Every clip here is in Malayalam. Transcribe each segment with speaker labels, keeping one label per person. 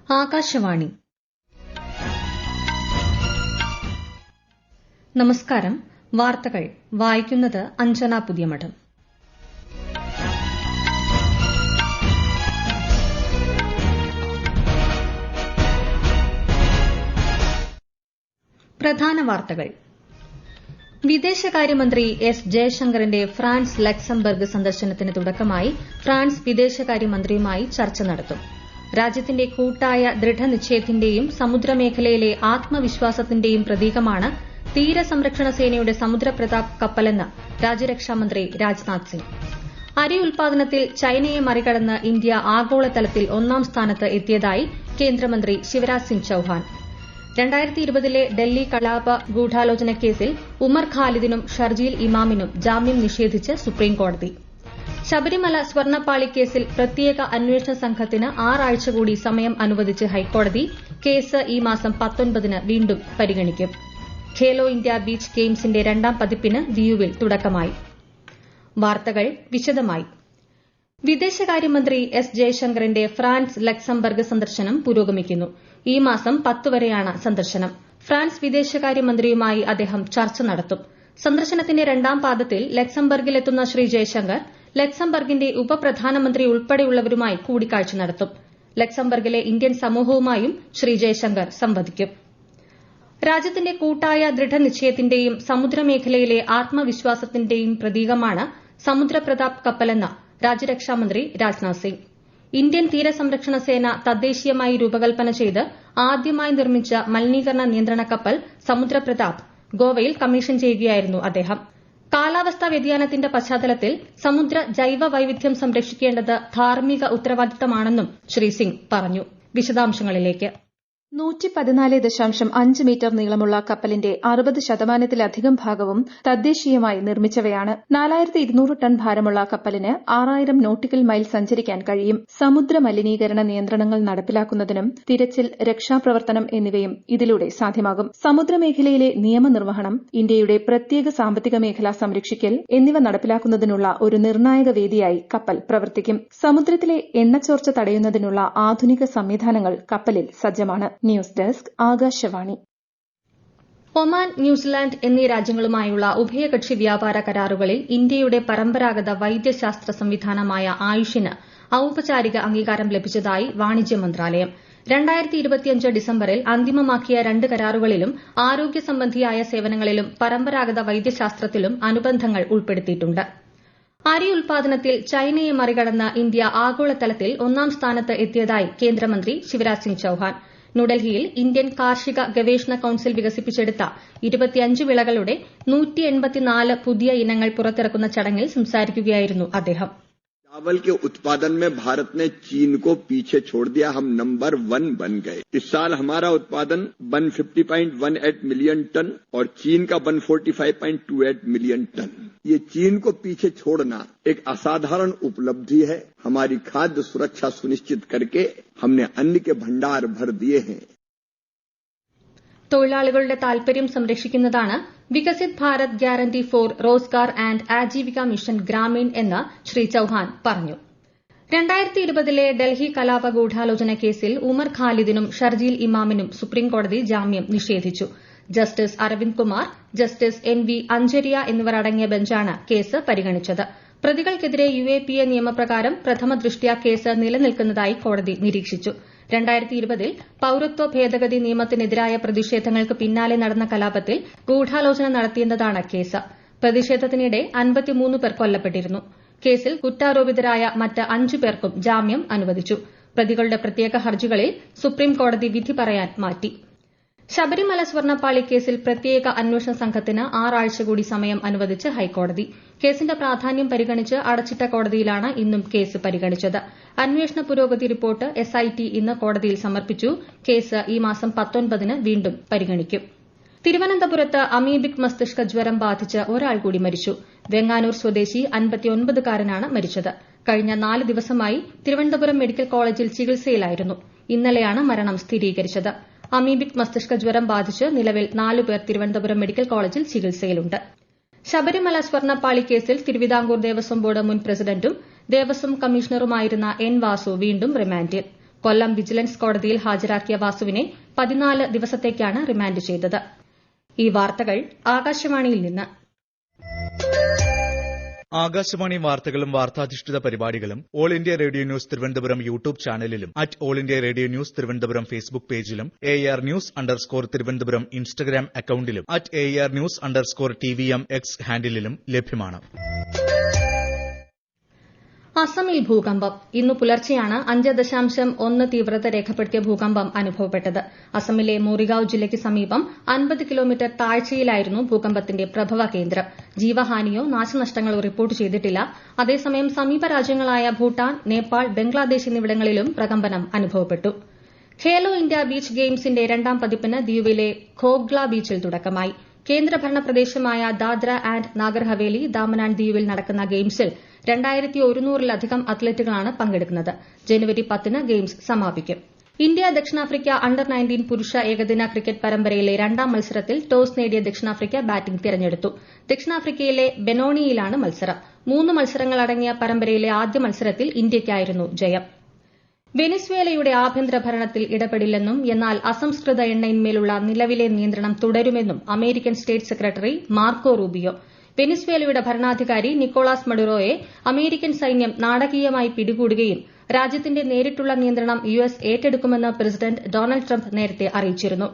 Speaker 1: ആകാശവാണി. നമസ്കാരം. വാർത്തകൾ വായിക്കുന്നത് അഞ്ജന പുതിയമഠം. പ്രധാന വാർത്തകൾ. വിദേശകാര്യമന്ത്രി എസ് ജയശങ്കറിന്റെ ഫ്രാൻസ് ലക്സംബർഗ് സന്ദർശനത്തിന് തുടക്കമായി ഫ്രാൻസ് വിദേശകാര്യമന്ത്രിയുമായി ചർച്ച നടത്തും. രാജ്യത്തിന്റെ കൂട്ടായ ദൃഢനിശ്ചയത്തിന്റെയും സമുദ്രമേഖലയിലെ ആത്മവിശ്വാസത്തിന്റെയും പ്രതീകമാണ് തീരസംരക്ഷണ സേനയുടെ സമുദ്രപ്രതാപ് കപ്പലെന്ന് രാജ്യരക്ഷാമന്ത്രി രാജ്നാഥ് സിംഗ്. അരി ഉൽപാദനത്തിൽ ചൈനയെ മറികടന്ന് ഇന്ത്യ ആഗോളതലത്തിൽ ഒന്നാം സ്ഥാനത്ത് എത്തിയതായി കേന്ദ്രമന്ത്രി ശിവരാജ് സിംഗ് ചൌഹാൻ. 2020 ഡൽഹി കലാപ ഗൂഢാലോചന കേസിൽ ഉമർ ഖാലിദിനും ഷർജീൽ ഇമാമിനും ജാമ്യം നിഷേധിച്ച് സുപ്രീംകോടതി. ശബരിമല സ്വർണ്ണപ്പാളി കേസിൽ പ്രത്യേക അന്വേഷണ സംഘത്തിന് 6 ആഴ്ച കൂടി സമയം അനുവദിച്ച് ഹൈക്കോടതി. കേസ് ഈ മാസം 19 വീണ്ടും പരിഗണിക്കും. ഖേലോ ഇന്ത്യ ബീച്ച് ഗെയിംസിന്റെ 2ാം പതിപ്പിന് ദിയുവിൽ തുടക്കമായി. വാർത്തകൾ വിശദമായി. വിദേശകാര്യമന്ത്രി എസ് ജയശങ്കറിന്റെ ഫ്രാൻസ് ലക്സംബർഗ് സന്ദർശനം പുരോഗമിക്കുന്നു. ഈ മാസം 10 വരെയാണ് സന്ദർശനം. ഫ്രാൻസ് വിദേശകാര്യമന്ത്രിയുമായി അദ്ദേഹം ചർച്ച നടത്തും. സന്ദർശനത്തിന്റെ 2ാം പാദത്തിൽ ലക്സംബർഗിലെത്തുന്ന ശ്രീ ജയശങ്കർ ലക്സംബർഗിന്റെ ഉപപ്രധാനമന്ത്രി ഉൾപ്പെടെയുള്ളവരുമായി കൂടിക്കാഴ്ച നടത്തും. ലക്സംബർഗിലെ ഇന്ത്യൻ സമൂഹവുമായും ശ്രീ ജയശങ്കർ സംവദിക്കും. രാജ്യത്തിന്റെ കൂട്ടായ ദൃഢനിശ്ചയത്തിന്റെയും സമുദ്രമേഖലയിലെ ആത്മവിശ്വാസത്തിന്റെയും പ്രതീകമാണ് സമുദ്രപ്രതാപ് കപ്പലെന്ന് രാജ്യരക്ഷാമന്ത്രി രാജ്നാഥ് സിംഗ്. ഇന്ത്യൻ തീരസംരക്ഷണ സേന തദ്ദേശീയമായി രൂപകൽപ്പന ചെയ്ത് ആദ്യമായി നിർമ്മിച്ച മലിനീകരണ നിയന്ത്രണ കപ്പൽ സമുദ്രപ്രതാപ് ഗോവയിൽ കമ്മീഷൻ ചെയ്യുകയായിരുന്നു അദ്ദേഹം. കാലാവസ്ഥാ വ്യതിയാനത്തിന്റെ പശ്ചാത്തലത്തിൽ സമുദ്ര ജൈവ വൈവിധ്യം സംരക്ഷിക്കേണ്ടത് ധാർമ്മിക ഉത്തരവാദിത്തമാണെന്നും ശ്രീ സിംഗ് പറഞ്ഞു. വിശദാംശങ്ങളിലേക്ക്.
Speaker 2: 114.5 മീറ്റർ നീളമുള്ള കപ്പലിന്റെ 60% ഭാഗവും തദ്ദേശീയമായി നിർമ്മിച്ചവയാണ്. 4200 ടൺ ഭാരമുള്ള കപ്പലിന് 6000 നോട്ടിക്കൽ മൈൽ സഞ്ചരിക്കാൻ കഴിയും. സമുദ്ര മലിനീകരണ നിയന്ത്രണങ്ങൾ നടപ്പിലാക്കുന്നതിനും തിരച്ചിൽ, രക്ഷാപ്രവർത്തനം എന്നിവയും ഇതിലൂടെ സാധ്യമാകും. സമുദ്രമേഖലയിലെ നിയമനിർവഹണം, ഇന്ത്യയുടെ പ്രത്യേക സാമ്പത്തിക മേഖല സംരക്ഷിക്കൽ എന്നിവ നടപ്പിലാക്കുന്നതിനുള്ള ഒരു നിർണായക വേദിയായി കപ്പൽ പ്രവർത്തിക്കും. സമുദ്രത്തിലെ എണ്ണച്ചോർച്ച തടയുന്നതിനുള്ള ആധുനിക സംവിധാനങ്ങൾ കപ്പലിൽ സജ്ജമാണ്. News desk, Akashvani.
Speaker 1: Oman, New Zealand എന്നീ രാജ്യങ്ങളുമായുള്ള ഉഭയകക്ഷി വ്യാപാര കരാറുകളിൽ ഇന്ത്യയുടെ പരമ്പരാഗത വൈദ്യശാസ്ത്ര സംവിധാനമായ ആയുഷിന് ഔപചാരിക അംഗീകാരം ലഭിച്ചതായി വാണിജ്യ മന്ത്രാലയം. 2025 ഡിസംബറിൽ അന്തിമമാക്കിയ 2 കരാറുകളിലും ആരോഗ്യ സംബന്ധിയായ സേവനങ്ങളിലും പരമ്പരാഗത വൈദ്യശാസ്ത്രത്തിലും അനുബന്ധങ്ങൾ ഉൾപ്പെടുത്തിയിട്ടുണ്ട്. അരി ഉൽപാദനത്തിൽ ചൈനയെ മറികടന്ന് ഇന്ത്യ ആഗോളതലത്തിൽ 1ാം സ്ഥാനത്ത് എത്തിയതായി കേന്ദ്രമന്ത്രി ശിവരാജ് സിംഗ് ചൌഹാൻ. ന്യൂഡൽഹിയിൽ ഇന്ത്യൻ കാർഷിക ഗവേഷണ കൌൺസിൽ വികസിപ്പിച്ചെടുത്ത 25 വിളകളുടെ 184 പുതിയ ഇനങ്ങൾ പുറത്തിറക്കുന്ന ചടങ്ങിൽ സംസാരിക്കുകയായിരുന്നു അദ്ദേഹം.
Speaker 3: चावल के उत्पादन में भारत ने चीन को पीछे छोड़ दिया. हम नंबर 1 बन गए. इस साल हमारा उत्पादन 150.18 मिलियन टन और चीन का 145.28 मिलियन टन. ये चीन को पीछे छोड़ना एक असाधारण उपलब्धि है. हमारी खाद्य सुरक्षा सुनिश्चित करके हमने अन्न के भंडार भर दिए हैं.
Speaker 1: തൊഴിലാളികളുടെ താൽപര്യം സംരക്ഷിക്കുന്നതാണ് Viksit Bharat guarantee for Rozgar and Ajeevika mission Grameen എന്ന് ശ്രീ ചൌഹാൻ പറഞ്ഞു. 2020 ഡൽഹി കലാപ ഗൂഢാലോചന കേസിൽ ഉമർ ഖാലിദിനും ഷർജീൽ ഇമാമിനും സുപ്രീംകോടതി ജാമ്യം നിഷേധിച്ചു. Justice Aravind Kumar, justice NV Anjaria എന്നിവർ അടങ്ങിയ ബെഞ്ചാണ് കേസ് പരിഗണിച്ചത്. പ്രതികൾക്കെതിരെ UAPA നിയമപ്രകാരം പ്രഥമ ദൃഷ്ട്യാ കേസ് നിലനിൽക്കുന്നതായി കോടതി നിരീക്ഷിച്ചു. 2020 പൌരത്വ ഭേദഗതി നിയമത്തിനെതിരായ പ്രതിഷേധങ്ങൾക്ക് പിന്നാലെ നടന്ന കലാപത്തിൽ ഗൂഢാലോചന നടത്തിയെന്നതാണ് കേസ്. പ്രതിഷേധത്തിനിടെ 53 പേർ കൊല്ലപ്പെട്ടിരുന്നു. കേസിൽ കുറ്റാരോപിതരായ മറ്റ് 5 പേർക്കും ജാമ്യം അനുവദിച്ചു. പ്രതികളുടെ പ്രത്യേക ഹർജികളിൽ സുപ്രീംകോടതി വിധി പറയാൻ മാറ്റി. ശബരിമല സ്വർണ്ണപ്പാളി കേസിൽ പ്രത്യേക അന്വേഷണ സംഘത്തിന് 6 ആഴ്ച കൂടി സമയം അനുവദിച്ച് ഹൈക്കോടതി. കേസിന്റെ പ്രാധാന്യം പരിഗണിച്ച് അടച്ചിട്ട കോടതിയിലാണ് ഇന്നും കേസ് പരിഗണിച്ചത്. അന്വേഷണ പുരോഗതി റിപ്പോർട്ട് SIT ഇന്ന് കോടതിയിൽ സമർപ്പിച്ചു. കേസ് ഈ മാസം 19 വീണ്ടും പരിഗണിക്കും. തിരുവനന്തപുരത്ത് അമീബിക് മസ്തിഷ്ക ജ്വരം ബാധിച്ച് ഒരാൾ കൂടി മരിച്ചു. വെങ്ങാനൂർ സ്വദേശി 59-കാരനാണ് മരിച്ചത്. കഴിഞ്ഞ 4 ദിവസമായി തിരുവനന്തപുരം മെഡിക്കൽ കോളേജിൽ ചികിത്സയിലായിരുന്നു. ഇന്നലെയാണ് മരണം സ്ഥിരീകരിച്ചത്. അമീബിക് മസ്തിഷ്ക ജ്വരം ബാധിച്ച് നിലവിൽ 4 പേർ തിരുവനന്തപുരം മെഡിക്കൽ കോളേജിൽ ചികിത്സയിലുണ്ട്. ശബരിമല സ്വർണ്ണപ്പാളി കേസിൽ തിരുവിതാംകൂർ ദേവസ്വം ബോർഡ് മുൻ പ്രസിഡന്റും ദേവസ്വം കമ്മീഷണറുമായിരുന്ന N. വാസു വീണ്ടും റിമാൻഡിൽ. കൊല്ലം വിജിലൻസ് കോടതിയിൽ ഹാജരാക്കിയ വാസുവിനെ 14 ദിവസത്തേക്കാണ് റിമാൻഡ് ചെയ്തത്. ഈ വാർത്തകൾ ആകാശവാണിയിൽ നിന്ന്.
Speaker 4: ആകാശവാണി വാർത്തകളും വാർത്താധിഷ്ഠിത പരിപാടികളും All India Radio news Thiruvananthapuram YouTube ചാനലിലും All India Radio news Thiruvananthapuram Facebook പേജിലും AR News_ തിരുവനന്തപുരം ഇൻസ്റ്റഗ്രാം അക്കൌണ്ടിലും AR News_TVM X ഹാൻഡിലും ലഭ്യമാണ്.
Speaker 1: അസമിൽ ഭൂകമ്പം. ഇന്നു പുലർച്ചെയാണ് 5.1 തീവ്രത രേഖപ്പെടുത്തിയ ഭൂകമ്പം അനുഭവപ്പെട്ടത്. അസമിലെ മോറിഗാവ് ജില്ലയ്ക്ക് സമീപം 50 കിലോമീറ്റർ താഴ്ചയിലായിരുന്നു ഭൂകമ്പത്തിന്റെ പ്രഭവ കേന്ദ്രം. ജീവഹാനിയോ നാശനഷ്ടങ്ങളോ റിപ്പോർട്ട് ചെയ്തിട്ടില്ല. അതേസമയം സമീപ രാജ്യങ്ങളായ ഭൂട്ടാൻ, നേപ്പാൾ, ബംഗ്ലാദേശ് എന്നിവിടങ്ങളിലും പ്രകമ്പനം അനുഭവപ്പെട്ടു. ഖേലോ ഇന്ത്യ ബീച്ച് ഗെയിംസിന്റെ രണ്ടാം പതിപ്പിന് ദിയുവിലെ ഖോഗ്ല ബീച്ചിൽ തുടക്കമായി. കേന്ദ്രഭരണ പ്രദേശമായ ദാദ്ര ആന്റ് നാഗർ ഹവേലി, ദാമൻ ആന്റ് ദിയുവിൽ നടക്കുന്ന ഗെയിംസിൽ 2100-ലധികം അത്ലറ്റുകളാണ് പങ്കെടുക്കുന്നത്. ജനുവരി 10-ന് ഗെയിംസ് സമാപിക്കും. ഇന്ത്യ ദക്ഷിണാഫ്രിക്ക അണ്ടർ-19 പുരുഷ ഏകദിന ക്രിക്കറ്റ് പരമ്പരയിലെ രണ്ടാം മത്സരത്തിൽ ടോസ് നേടിയ ദക്ഷിണാഫ്രിക്ക ബാറ്റിംഗ് തിരഞ്ഞെടുത്തു. ദക്ഷിണാഫ്രിക്കയിലെ ബെനോണിയിലാണ് മത്സരം. 3 മത്സരങ്ങളടങ്ങിയ പരമ്പരയിലെ ആദ്യ മത്സരത്തിൽ ഇന്ത്യയ്ക്കായിരുന്നു ജയം. വെനിസ്വേലയുടെ ആഭ്യന്തര ഭരണത്തിൽ ഇടപെടില്ലെന്നും എന്നാൽ അസംസ്കൃത എണ്ണയിന്മേലുള്ള നിലവിലെ നിയന്ത്രണം തുടരുമെന്നും American state secretary Marco Rubio. വെനിസ്വേലയുടെ ഭരണാധികാരി നിക്കോളാസ് മഡുറോയെ അമേരിക്കൻ സൈന്യം നാടകീയമായി പിടികൂടുകയും രാജ്യത്തിന്റെ നേരിട്ടുള്ള നിയന്ത്രണം US ഏറ്റെടുക്കുമെന്ന് പ്രസിഡന്റ് ഡൊണാൾഡ് ട്രംപ് നേരത്തെ അറിയിച്ചിരുന്നു.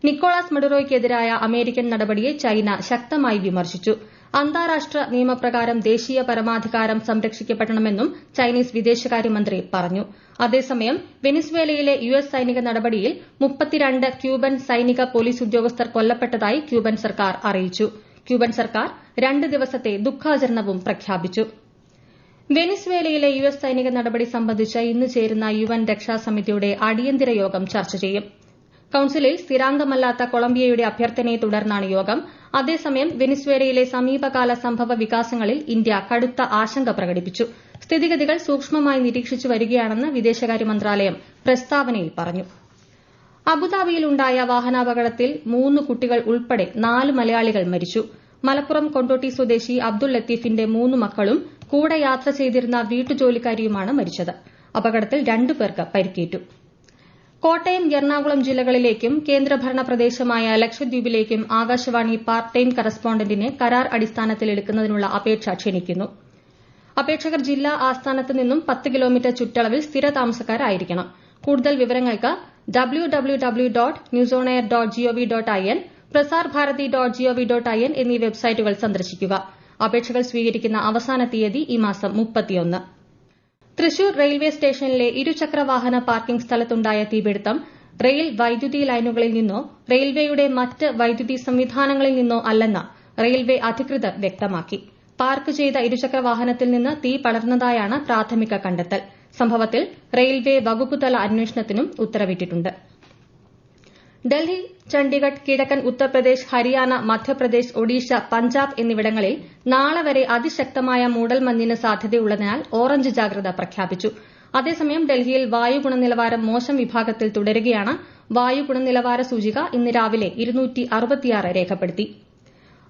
Speaker 1: നിക്കോളാസ് മഡുറോയ്ക്കെതിരായ അമേരിക്കൻ നടപടിയെ ചൈന ശക്തമായി വിമർശിച്ചു. അന്താരാഷ്ട്ര നിയമപ്രകാരം ദേശീയ പരമാധികാരം സംരക്ഷിക്കപ്പെടണമെന്നും ചൈനീസ് വിദേശകാര്യമന്ത്രി പറഞ്ഞു. അതേസമയം വെനിസ്വേലയിലെ US സൈനിക നടപടിയിൽ 32 ക്യൂബൻ സൈനിക പോലീസ് ഉദ്യോഗസ്ഥർ കൊല്ലപ്പെട്ടതായി ക്യൂബൻ സർക്കാർ അറിയിച്ചു. ക്യൂബൻ സർക്കാർ 2 ദിവസത്തെ ദുഃഖാചരണവും പ്രഖ്യാപിച്ചു. വെനിസ്വേലയിലെ US സൈനിക നടപടി സംബന്ധിച്ച് ഇന്ന് ചേരുന്ന UN രക്ഷാസമിതിയുടെ അടിയന്തര യോഗം ചർച്ച ചെയ്യും. കൌൺസിലിൽ സ്ഥിരാംഗമല്ലാത്ത കൊളംബിയയുടെ അഭ്യർത്ഥനയെ തുടർന്നാണ് യോഗം. അതേസമയം വെനിസ്വേലയിലെ സമീപകാല സംഭവ വികാസങ്ങളിൽ ഇന്ത്യ കടുത്ത ആശങ്ക പ്രകടിപ്പിച്ചു. സ്ഥിതിഗതികൾ സൂക്ഷ്മമായി നിരീക്ഷിച്ചു വരികയാണെന്ന് വിദേശകാര്യ മന്ത്രാലയം പ്രസ്താവനയിൽ പറഞ്ഞു. അബുദാബിയിലുണ്ടായ വാഹനാപകടത്തിൽ 3 കുട്ടികൾ ഉൾപ്പെടെ 4 മലയാളികൾ മരിച്ചു. മലപ്പുറം കൊണ്ടോട്ടി സ്വദേശി അബ്ദുൾ ലത്തീഫിന്റെ 3 മക്കളും കൂടെ യാത്ര ചെയ്തിരുന്ന വീട്ടുജോലിക്കാരിയുമാണ് മരിച്ചത്. അപകടത്തിൽ 2 പേർക്ക് പരിക്കേറ്റു. കോട്ടയം, എറണാകുളം ജില്ലകളിലേക്കും കേന്ദ്രഭരണ പ്രദേശമായ ലക്ഷദ്വീപിലേക്കും ആകാശവാണി പാർട്ട് ടൈം കറസ്പോണ്ടന്റിനെ കരാർ അടിസ്ഥാനത്തിൽ എടുക്കുന്നതിനുള്ള അപേക്ഷ ക്ഷണിക്കുന്നു. അപേക്ഷകർ ജില്ലാ ആസ്ഥാനത്ത് നിന്നും 10 കിലോമീറ്റർ ചുറ്റളവിൽ സ്ഥിരതാമസക്കാരായിരിക്കണം. കൂടുതൽ വിവരങ്ങൾക്ക് www.newsonair.gov.in, prasarbharati.gov.in എന്നീ വെബ്സൈറ്റുകൾ സന്ദർശിക്കുക. അപേക്ഷകൾ സ്വീകരിക്കുന്ന അവസാന തീയതി ഈ മാസം 31. തൃശൂർ റെയിൽവേ സ്റ്റേഷനിലെ ഇരുചക്രവാഹന പാർക്കിംഗ് സ്ഥലത്തുണ്ടായ തീപിടുത്തം റെയിൽ വൈദ്യുതി ലൈനുകളിൽ നിന്നോ റെയിൽവേയുടെ മറ്റ് വൈദ്യുതി സംവിധാനങ്ങളിൽ നിന്നോ അല്ലെന്ന് റെയിൽവേ അധികൃതർ വ്യക്തമാക്കി. പാർക്ക് ചെയ്ത ഇരുചക്രവാഹനത്തിൽ നിന്ന് തീ പടർന്നതായാണ് പ്രാഥമിക കണ്ടെത്തൽ. സംഭവത്തിൽ റെയിൽവേ വകുപ്പുതല അന്വേഷണത്തിനും ഉത്തരവിട്ടിട്ടുണ്ട്. ഡൽഹി, ചണ്ഡിഗഡ്, കിഴക്കൻ ഉത്തർപ്രദേശ്, ഹരിയാന, മധ്യപ്രദേശ്, ഒഡീഷ, പഞ്ചാബ് എന്നിവിടങ്ങളിൽ നാളെ വരെ അതിശക്തമായ മൂടൽമഞ്ഞിന് സാധ്യതയുള്ളതിനാൽ ഓറഞ്ച് ജാഗ്രത പ്രഖ്യാപിച്ചു. അതേസമയം ഡൽഹിയിൽ വായു ഗുണനിലവാരം മോശം വിഭാഗത്തിൽ തുടരുകയാണ്. വായു ഗുണനിലവാര സൂചിക ഇന്ന് രാവിലെ 266 രേഖപ്പെടുത്തി.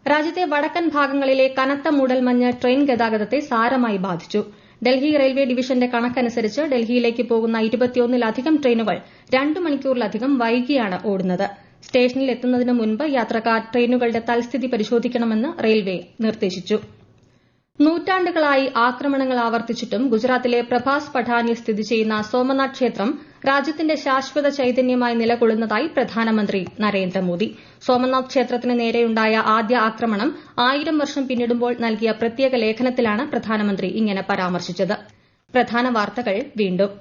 Speaker 1: രാജ്യത്തെ വടക്കൻ ഭാഗങ്ങളിലെ കനത്ത മൂടൽമഞ്ഞ് ട്രെയിൻ ഗതാഗതത്തെ സാരമായി ബാധിച്ചു. ഡൽഹി റെയിൽവേ ഡിവിഷന്റെ കണക്കനുസരിച്ച് ഡൽഹിയിലേക്ക് പോകുന്ന 21-ലധികം ട്രെയിനുകൾ 2 മണിക്കൂറിലധികം വൈകിയാണ് ഓടുന്നത്. സ്റ്റേഷനിൽ എത്തുന്നതിന് മുൻപ് യാത്രക്കാർ ട്രെയിനുകളുടെ തൽസ്ഥിതി പരിശോധിക്കണമെന്ന് റെയിൽവേ നിർദ്ദേശിച്ചു. നൂറ്റാണ്ടുകളായി ആക്രമണങ്ങൾ ആവർത്തിച്ചിട്ടും ഗുജറാത്തിലെ പ്രഭാസ് പഠാനിൽ സ്ഥിതി ചെയ്യുന്ന സോമനാഥ് ക്ഷേത്രം രാജ്യത്തിന്റെ ശാശ്വത ചൈതന്യമായി നിലകൊള്ളുന്നതായി പ്രധാനമന്ത്രി നരേന്ദ്രമോദി. സോമനാഥ് ക്ഷേത്രത്തിന് നേരെയുണ്ടായ ആദ്യ ആക്രമണം 1000 വർഷം പിന്നിടുമ്പോൾ നൽകിയ പ്രത്യേക ലേഖനത്തിലാണ് പ്രധാനമന്ത്രി ഇങ്ങനെ പരാമർശിച്ചത്. പ്രധാന വാർത്തകൾ വീണ്ടും.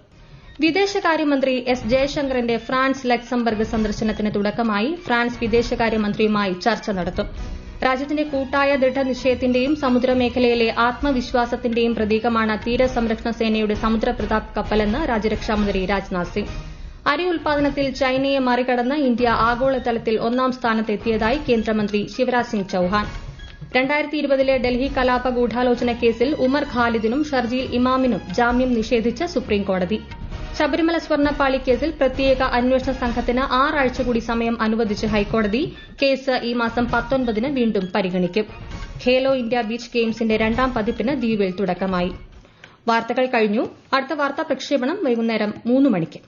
Speaker 1: വിദേശകാര്യമന്ത്രി എസ് ജയശങ്കറിന്റെ ഫ്രാൻസ് ലക്സംബർഗ് സന്ദർശനത്തിന് തുടക്കമായി. ഫ്രാൻസ് വിദേശകാര്യമന്ത്രിയുമായി ചർച്ച നടത്തും. രാജ്യത്തിന്റെ കൂട്ടായ ദൃഢനിശ്ചയത്തിന്റെയും സമുദ്രമേഖലയിലെ ആത്മവിശ്വാസത്തിന്റെയും പ്രതീകമാണ് തീരസംരക്ഷണ സേനയുടെ സമുദ്രപ്രതാപ് കപ്പലെന്ന് രാജ്യരക്ഷാമന്ത്രി രാജ്നാഥ് സിംഗ്. അരി ഉൽപാദനത്തിൽ ചൈനയെ മറികടന്ന് ഇന്ത്യ ആഗോളതലത്തിൽ 1ാം സ്ഥാനത്തെത്തിയതായി കേന്ദ്രമന്ത്രി ശിവരാജ് സിംഗ് ചൌഹാൻ. 2020 ഡൽഹി കലാപ ഗൂഢാലോചന കേസിൽ ഉമർ ഖാലിദിനും ഷർജീൽ ഇമാമിനും ജാമ്യം നിഷേധിച്ച് സുപ്രീംകോടതി. ശബരിമല സ്വർണ്ണപ്പാളി കേസിൽ പ്രത്യേക അന്വേഷണ സംഘത്തിന് 6 ആഴ്ച കൂടി സമയം അനുവദിച്ച് ഹൈക്കോടതി. കേസ് ഈ മാസം 19-ന് വീണ്ടും പരിഗണിക്കും. ഖേലോ ഇന്ത്യ ബീച്ച് ഗെയിംസിന്റെ രണ്ടാം പതിപ്പിന് ദ്വീപിൽ തുടക്കമായി. വാർത്തകൾ കഴിഞ്ഞു. അടുത്ത വാർത്താ പ്രക്ഷേപണം വൈകുന്നേരം 3 മണിക്ക്.